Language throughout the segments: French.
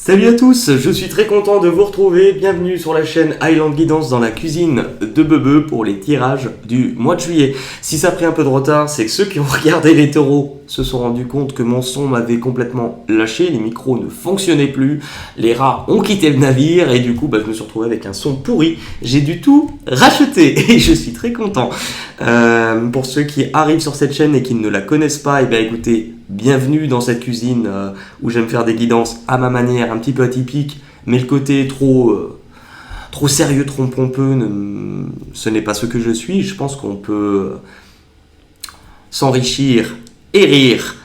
Salut à tous, je suis très content de vous retrouver. Bienvenue sur la chaîne Highland Guidance dans la cuisine de Bebe pour les tirages du mois de juillet. Si ça a pris un peu de retard, c'est que ceux qui ont regardé les taureaux se sont rendus compte que mon son m'avait complètement lâché, les micros ne fonctionnaient plus, les rats ont quitté le navire et du coup je me suis retrouvé avec un son pourri. J'ai dû tout racheter et je suis très content. Pour ceux qui arrivent sur cette chaîne et qui ne la connaissent pas, écoutez, bienvenue dans cette cuisine où j'aime faire des guidances à ma manière, un petit peu atypique, mais le côté trop sérieux, trop pompeux, ce n'est pas ce que je suis. Je pense qu'on peut s'enrichir et rire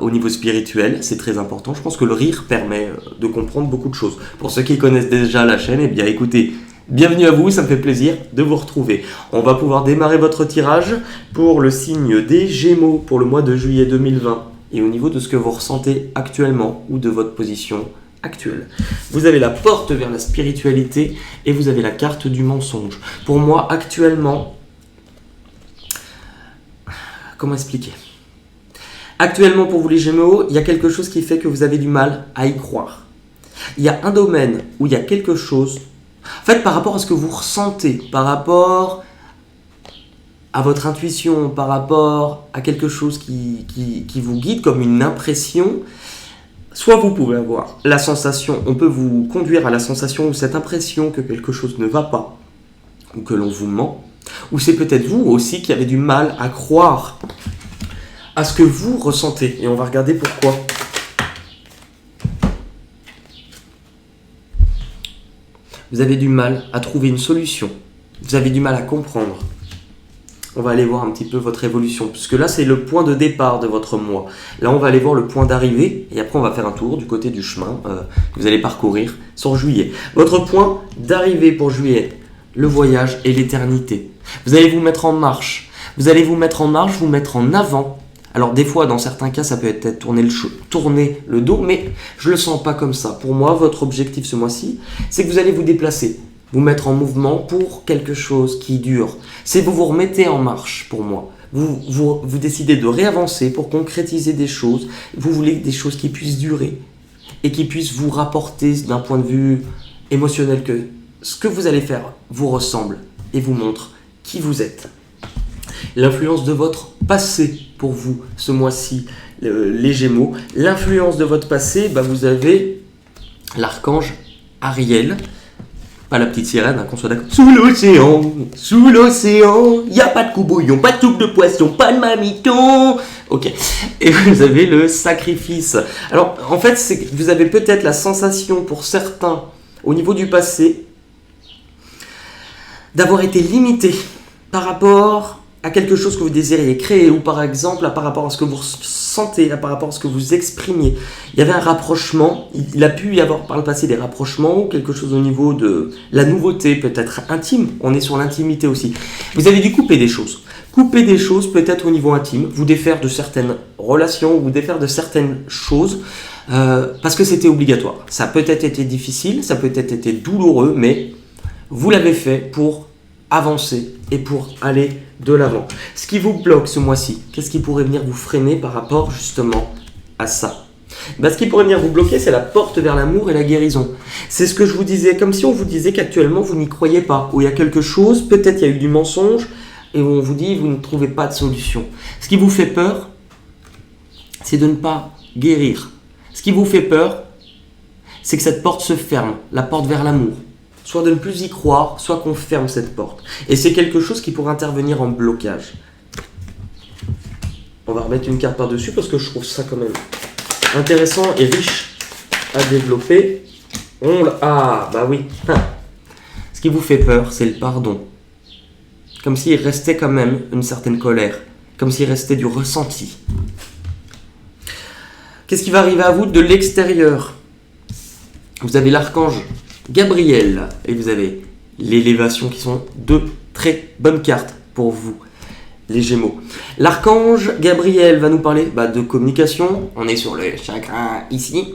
au niveau spirituel, c'est très important. Je pense que le rire permet de comprendre beaucoup de choses. Pour ceux qui connaissent déjà la chaîne, écoutez, bienvenue à vous, ça me fait plaisir de vous retrouver. On va pouvoir démarrer votre tirage pour le signe des Gémeaux pour le mois de juillet 2020 et au niveau de ce que vous ressentez actuellement ou de votre position actuelle. Vous avez la porte vers la spiritualité et vous avez la carte du mensonge. Pour moi, actuellement, comment expliquer ? Actuellement, pour vous les Gémeaux, il y a quelque chose qui fait que vous avez du mal à y croire. Il y a un domaine où il y a quelque chose, en fait, par rapport à ce que vous ressentez, par rapport à votre intuition, par rapport à quelque chose qui vous guide comme une impression, soit vous pouvez avoir la sensation, on peut vous conduire à la sensation ou cette impression que quelque chose ne va pas, ou que l'on vous ment, ou c'est peut-être vous aussi qui avez du mal à croire à ce que vous ressentez. Et on va regarder pourquoi. Vous avez du mal à trouver une solution. Vous avez du mal à comprendre. On va aller voir un petit peu votre évolution, puisque là, c'est le point de départ de votre mois. Là, on va aller voir le point d'arrivée, et après, on va faire un tour du côté du chemin que vous allez parcourir sur juillet. Votre point d'arrivée pour juillet, le voyage et l'éternité. Vous allez vous mettre en marche. Vous allez vous mettre en marche, vous mettre en avant. Alors des fois, dans certains cas, ça peut être tourner le dos, mais je ne le sens pas comme ça. Pour moi, votre objectif ce mois-ci, c'est que vous allez vous déplacer, vous mettre en mouvement pour quelque chose qui dure. C'est vous vous remettez en marche pour moi. Vous décidez de réavancer pour concrétiser des choses. Vous voulez des choses qui puissent durer et qui puissent vous rapporter d'un point de vue émotionnel que ce que vous allez faire vous ressemble et vous montre qui vous êtes. L'influence de votre passé pour vous ce mois-ci, les Gémeaux. L'influence de votre passé, vous avez l'archange Ariel. Pas la petite sirène, qu'on soit d'accord. Sous l'océan, y a pas de coubouillon, pas de soupe de poisson, pas de mamiton. Ok. Et vous avez le sacrifice. Alors, en fait, c'est que vous avez peut-être la sensation pour certains, au niveau du passé, d'avoir été limité par rapport à quelque chose que vous désiriez créer ou par exemple par rapport à ce que vous ressentez, par rapport à ce que vous exprimiez. Il y avait un rapprochement, il a pu y avoir par le passé des rapprochements ou quelque chose au niveau de la nouveauté, peut-être intime, on est sur l'intimité aussi. Vous avez dû couper des choses peut-être au niveau intime, vous défaire de certaines relations, vous défaire de certaines choses parce que c'était obligatoire. Ça a peut-être été difficile, ça a peut-être été douloureux, mais vous l'avez fait pour avancer et pour aller de l'avant. Ce qui vous bloque ce mois-ci, qu'est-ce qui pourrait venir vous freiner par rapport justement à ça ? Ce qui pourrait venir vous bloquer, c'est la porte vers l'amour et la guérison. C'est ce que je vous disais, comme si on vous disait qu'actuellement vous n'y croyez pas, où il y a quelque chose, peut-être il y a eu du mensonge, et où on vous dit vous ne trouvez pas de solution. Ce qui vous fait peur, c'est de ne pas guérir. Ce qui vous fait peur, c'est que cette porte se ferme, la porte vers l'amour. Soit de ne plus y croire, soit qu'on ferme cette porte. Et c'est quelque chose qui pourrait intervenir en blocage. On va remettre une carte par-dessus parce que je trouve ça quand même intéressant et riche à développer. Ce qui vous fait peur, c'est le pardon. Comme s'il restait quand même une certaine colère. Comme s'il restait du ressenti. Qu'est-ce qui va arriver à vous de l'extérieur ? Vous avez l'archange Gabriel, et vous avez l'élévation qui sont deux très bonnes cartes pour vous, les Gémeaux. L'archange Gabriel va nous parler de communication, on est sur le chakra ici,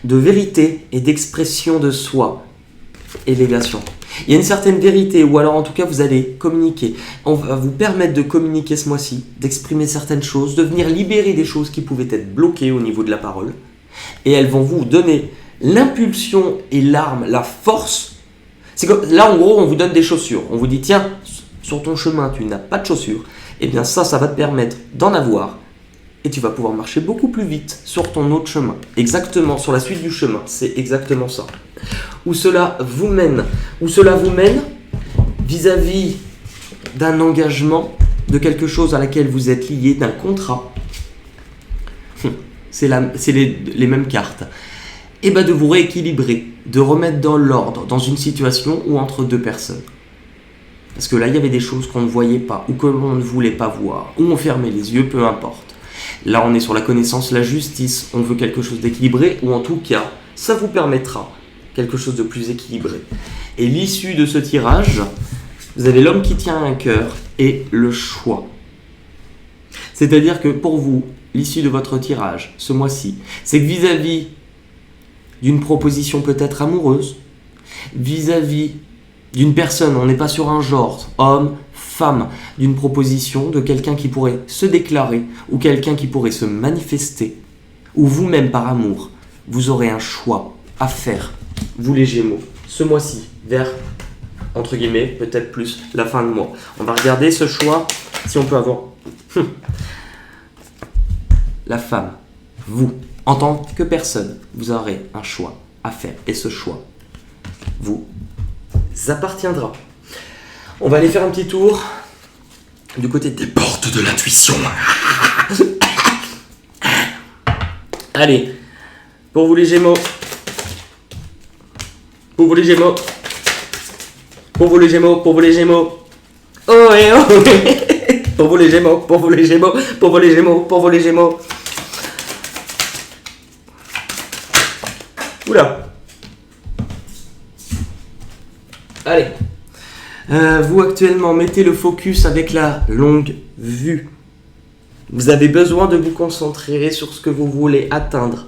de vérité et d'expression de soi, élévation. Il y a une certaine vérité, ou alors en tout cas vous allez communiquer. On va vous permettre de communiquer ce mois-ci, d'exprimer certaines choses, de venir libérer des choses qui pouvaient être bloquées au niveau de la parole, et elles vont vous donner L'impulsion et l'arme, la force, c'est que là en gros on vous donne des chaussures. On vous dit tiens, sur ton chemin tu n'as pas de chaussures. Et bien ça va te permettre d'en avoir. Et tu vas pouvoir marcher beaucoup plus vite sur ton autre chemin. Exactement, sur la suite du chemin. C'est exactement ça. Où cela vous mène vis-à-vis d'un engagement, de quelque chose à laquelle vous êtes lié, d'un contrat. C'est les mêmes cartes. Et bien de vous rééquilibrer, de remettre dans l'ordre, dans une situation ou entre deux personnes. Parce que là, il y avait des choses qu'on ne voyait pas, ou que l'on ne voulait pas voir, ou on fermait les yeux, peu importe. Là, on est sur la connaissance, la justice, on veut quelque chose d'équilibré, ou en tout cas, ça vous permettra quelque chose de plus équilibré. Et l'issue de ce tirage, vous avez l'homme qui tient un cœur et le choix. C'est-à-dire que pour vous, l'issue de votre tirage, ce mois-ci, c'est que vis-à-vis d'une proposition peut-être amoureuse, vis-à-vis d'une personne, on n'est pas sur un genre, homme, femme, d'une proposition de quelqu'un qui pourrait se déclarer ou quelqu'un qui pourrait se manifester, ou vous-même par amour, vous aurez un choix à faire, vous les Gémeaux, ce mois-ci, vers, entre guillemets, peut-être plus la fin de mois. On va regarder ce choix, si on peut avoir la femme, vous, en tant que personne, vous aurez un choix à faire, et ce choix vous appartiendra. On va aller faire un petit tour du côté des portes de l'intuition. Allez, pour vous les Gémeaux, pour vous les Gémeaux, pour vous les Gémeaux, pour vous les Gémeaux, oh et oh, pour vous les Gémeaux, pour vous les Gémeaux, pour vous les Gémeaux, pour vous les Gémeaux. Oula. Allez. Vous actuellement mettez le focus avec la longue vue. Vous avez besoin de vous concentrer sur ce que vous voulez atteindre.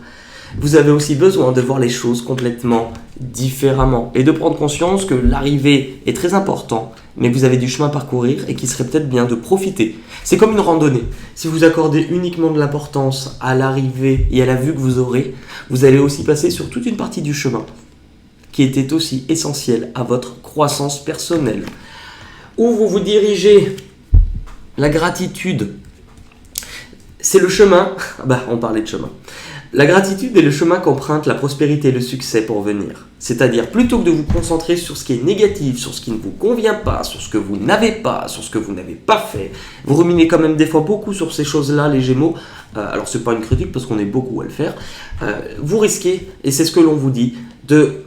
Vous avez aussi besoin de voir les choses complètement différemment et de prendre conscience que l'arrivée est très importante, mais vous avez du chemin à parcourir et qu'il serait peut-être bien de profiter. C'est comme une randonnée. Si vous accordez uniquement de l'importance à l'arrivée et à la vue que vous aurez, vous allez aussi passer sur toute une partie du chemin qui était aussi essentielle à votre croissance personnelle. Où vous vous dirigez, la gratitude, c'est le chemin. On parlait de chemin. La gratitude est le chemin qu'emprunte la prospérité et le succès pour venir. C'est-à-dire, plutôt que de vous concentrer sur ce qui est négatif, sur ce qui ne vous convient pas, sur ce que vous n'avez pas, sur ce que vous n'avez pas fait, vous ruminez quand même des fois beaucoup sur ces choses-là, les Gémeaux. Alors, ce n'est pas une critique parce qu'on est beaucoup à le faire. Vous risquez, et c'est ce que l'on vous dit, de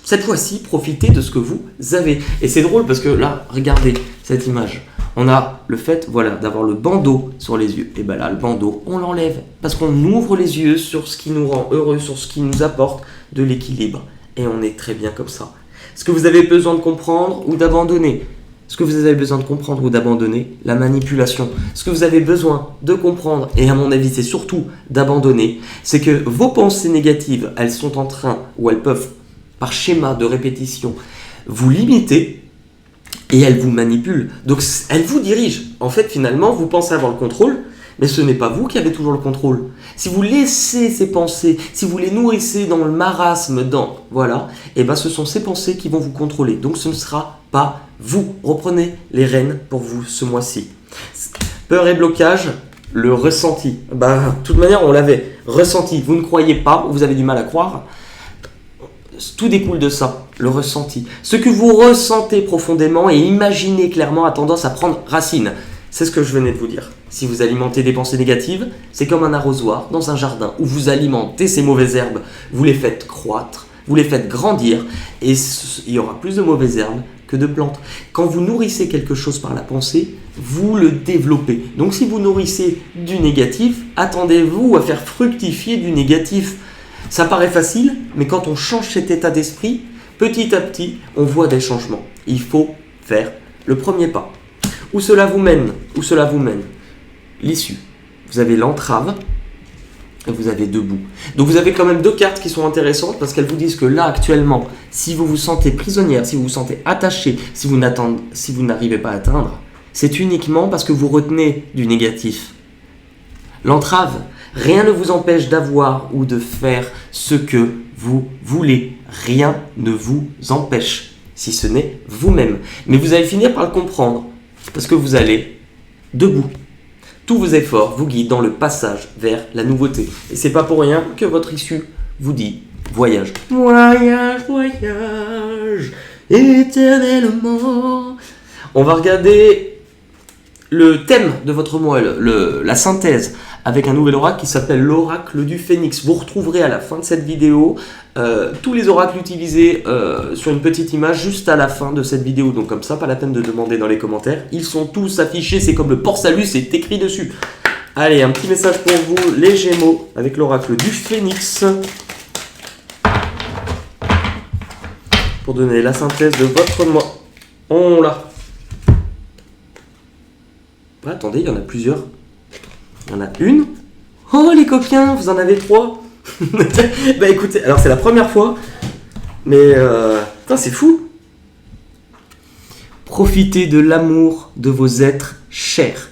cette fois-ci profiter de ce que vous avez. Et c'est drôle parce que là, regardez cette image. On a le fait, d'avoir le bandeau sur les yeux. Et bien là, le bandeau, on l'enlève. Parce qu'on ouvre les yeux sur ce qui nous rend heureux, sur ce qui nous apporte de l'équilibre. Et on est très bien comme ça. Ce que vous avez besoin de comprendre ou d'abandonner. Ce que vous avez besoin de comprendre ou d'abandonner, la manipulation. Ce que vous avez besoin de comprendre, et à mon avis, c'est surtout d'abandonner, c'est que vos pensées négatives, elles sont en train, ou elles peuvent, par schéma de répétition, vous limiter. Et elle vous manipule, donc elle vous dirige. En fait, finalement, vous pensez avoir le contrôle, mais ce n'est pas vous qui avez toujours le contrôle. Si vous laissez ces pensées, si vous les nourrissez dans le marasme, et ce sont ces pensées qui vont vous contrôler. Donc ce ne sera pas vous. Reprenez les rênes pour vous ce mois-ci. Peur et blocage, le ressenti. De toute manière, on l'avait ressenti. Vous ne croyez pas, ou vous avez du mal à croire. Tout découle de ça, le ressenti. Ce que vous ressentez profondément et imaginez clairement a tendance à prendre racine. C'est ce que je venais de vous dire. Si vous alimentez des pensées négatives, c'est comme un arrosoir dans un jardin où vous alimentez ces mauvaises herbes, vous les faites croître, vous les faites grandir et il y aura plus de mauvaises herbes que de plantes. Quand vous nourrissez quelque chose par la pensée, vous le développez. Donc si vous nourrissez du négatif, attendez-vous à faire fructifier du négatif. Ça paraît facile, mais quand on change cet état d'esprit, petit à petit, on voit des changements. Il faut faire le premier pas. Où cela vous mène? L'issue. Vous avez l'entrave et vous avez debout. Donc vous avez quand même deux cartes qui sont intéressantes parce qu'elles vous disent que là, actuellement, si vous vous sentez prisonnière, si vous vous sentez attaché, si vous n'arrivez pas à atteindre, c'est uniquement parce que vous retenez du négatif. L'entrave, rien ne vous empêche d'avoir ou de faire ce que vous voulez. Rien ne vous empêche, si ce n'est vous-même. Mais vous allez finir par le comprendre, parce que vous allez debout. Tous vos efforts vous guident dans le passage vers la nouveauté. Et c'est pas pour rien que votre issue vous dit voyage. Voyage, voyage, éternellement. On va regarder le thème de votre mois, la synthèse, avec un nouvel oracle qui s'appelle l'oracle du phénix. Vous retrouverez à la fin de cette vidéo tous les oracles utilisés sur une petite image juste à la fin de cette vidéo. Donc comme ça, pas la peine de demander dans les commentaires. Ils sont tous affichés, c'est comme le port-salut, c'est écrit dessus. Allez, un petit message pour vous, les Gémeaux, avec l'oracle du phénix. Pour donner la synthèse de votre mois. On l'a. Ah, attendez, il y en a plusieurs. Il y en a une. Oh les coquins, vous en avez 3. Bah écoutez, alors c'est la première fois. Mais putain, c'est fou. Profitez de l'amour de vos êtres chers.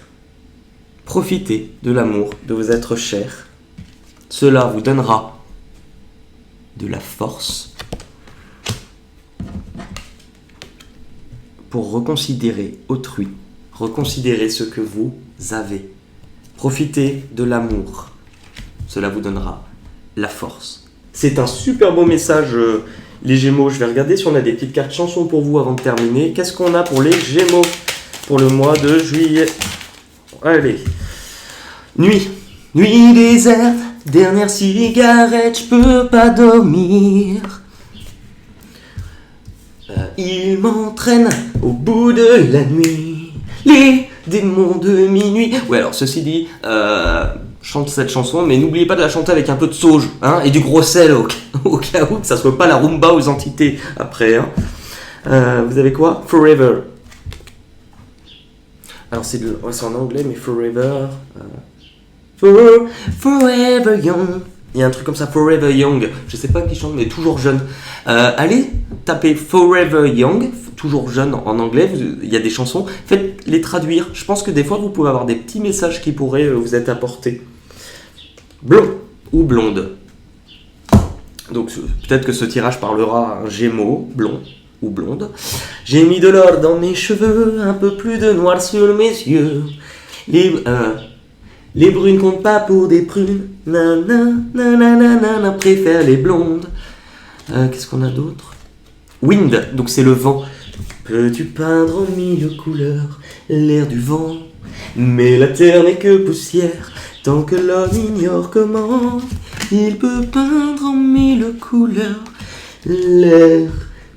Profitez de l'amour de vos êtres chers. Cela vous donnera de la force pour reconsidérer autrui. Reconsidérez ce que vous avez. Profitez de l'amour. Cela vous donnera la force. C'est un super beau message, les Gémeaux. Je vais regarder si on a des petites cartes chansons pour vous avant de terminer. Qu'est-ce qu'on a pour les Gémeaux pour le mois de juillet? Allez. Nuit. Nuit déserte, dernière cigarette, je peux pas dormir. Il m'entraîne au bout de la nuit. Les démons de minuit. Ouais, alors ceci dit, chante cette chanson, mais n'oubliez pas de la chanter avec un peu de sauge, hein, et du gros sel au cas où que ça soit pas la rumba aux entités après. Hein. Vous avez quoi? Forever. Alors c'est en anglais, mais Forever. Forever Young. Il y a un truc comme ça, Forever Young. Je sais pas qui chante, mais toujours jeune. Allez, tapez Forever Young, toujours jeune en anglais. Il y a des chansons. Faites les traduire. Je pense que des fois, vous pouvez avoir des petits messages qui pourraient vous être apportés. Blond ou blonde. Donc peut-être que ce tirage parlera à un Gémeaux, blond ou blonde. J'ai mis de l'or dans mes cheveux, un peu plus de noir sur mes yeux. Les brunes comptent pas pour des prunes. Nanana, préfère les blondes. Qu'est-ce qu'on a d'autre? Wind, donc c'est le vent. Peux-tu peindre en mille couleurs l'air du vent? Mais la terre n'est que poussière, tant que l'homme ignore comment il peut peindre en mille couleurs l'air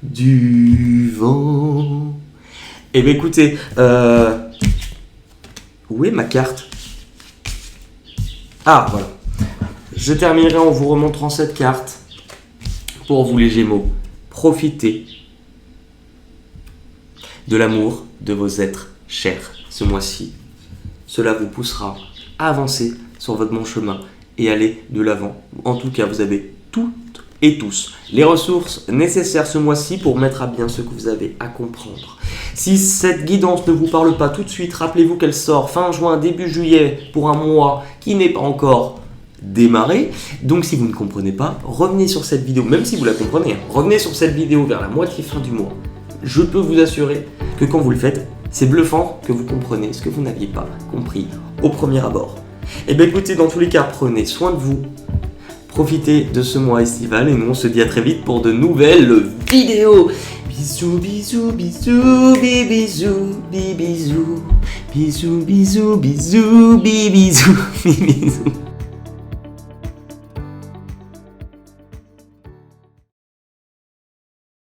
du vent. Eh bien écoutez, où est ma carte? Ah, voilà. Je terminerai en vous remontrant cette carte. Pour vous les Gémeaux, profitez de l'amour de vos êtres chers ce mois-ci. Cela vous poussera à avancer sur votre bon chemin et aller de l'avant. En tout cas, vous avez toutes et tous les ressources nécessaires ce mois-ci pour mettre à bien ce que vous avez à comprendre. Si cette guidance ne vous parle pas tout de suite, rappelez-vous qu'elle sort fin juin, début juillet pour un mois qui n'est pas encore démarré. Donc si vous ne comprenez pas, revenez sur cette vidéo, même si vous la comprenez, revenez sur cette vidéo vers la moitié fin du mois. Je peux vous assurer que quand vous le faites, c'est bluffant que vous comprenez ce que vous n'aviez pas compris au premier abord. Et bien écoutez, dans tous les cas, prenez soin de vous. Profitez de ce mois estival et nous on se dit à très vite pour de nouvelles vidéos. Bisous, bisous, bisous, bisous, bisous, bisous, bisous, bisous, bisous, bisous.